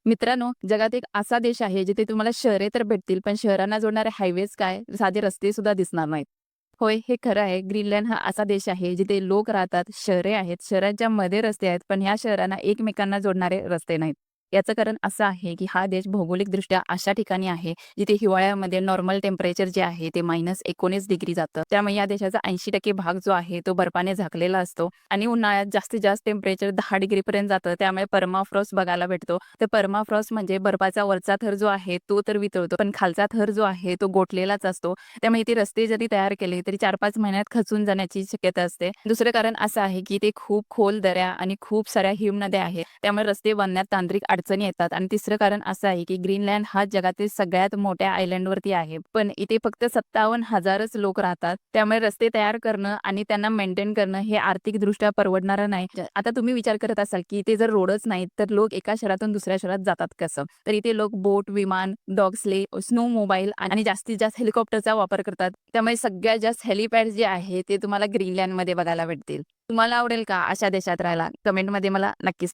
मित्रांनो, जगात एक असा देश आहे जिथे तुम्हाला शहरे तर भेटतील, पण शहरांना जोडणारे हायवेज काय, साधे रस्ते सुद्धा दिसणार नाहीत. होय, हे खरं आहे. ग्रीनलँड हा असा देश आहे जिथे लोक राहतात, शहरे आहेत, शहरांच्या मध्ये रस्ते आहेत, पण ह्या शहरांना एकमेकांना जोडणारे रस्ते नाहीत. याचं कारण असं आहे, की हा देश भौगोलिकदृष्ट्या अशा ठिकाणी आहे, जिथे हिवाळ्यामध्ये नॉर्मल टेम्परेचर जे आहे ते -19 डिग्री जातं. त्यामुळे या देशाचा 80% भाग जो आहे तो बर्फाने झाकलेला असतो आणि उन्हाळ्यात जास्तीत जास्त टेम्परेचर 10 डिग्रीपर्यंत जातं. त्यामुळे परमाफ्रॉस्ट बघायला भेटतो. तर परमाफ्रॉस्ट म्हणजे बर्फाचा वरचा थर जो आहे तो तर वितळतो, पण खालचा थर जो आहे तो गोठलेलाच असतो. त्यामुळे ते रस्ते जरी तयार केले तरी 4-5 महिन्यात खचून जाण्याची शक्यता असते. दुसरं कारण असं आहे, की ते खूप खोल दऱ्या आणि खूप साऱ्या हिमनद्या आहेत. त्यामुळे रस्ते बनण्यात तांत्रिक अडचणी येतात आणि तिसरं कारण असं आहे, की ग्रीनलँड हा जगातील सगळ्यात मोठ्या आयलंडवरती आहे. पण इथे फक्त 57,000च लोक राहतात. त्यामुळे रस्ते तयार करणं आणि त्यांना मेंटेन करणं हे आर्थिकदृष्ट्या परवडणारं नाही. आता तुम्ही विचार करत असाल, की इथे जर रोडच नाहीत, तर लोक एका शहरातून दुसऱ्या शहरात जातात कसं? तर इथे लोक बोट, विमान, डॉग स्ले, स्नो मोबाईल आणि जास्तीत जास्त हेलिकॉप्टरचा वापर करतात. त्यामुळे सगळ्यात जास्त हेलिपॅड जे आहे ते तुम्हाला ग्रीनलँडमध्ये बघायला भेटतील. तुम्हाला आवडेल का अशा देशात राहायला? कमेंटमध्ये मला नक्कीच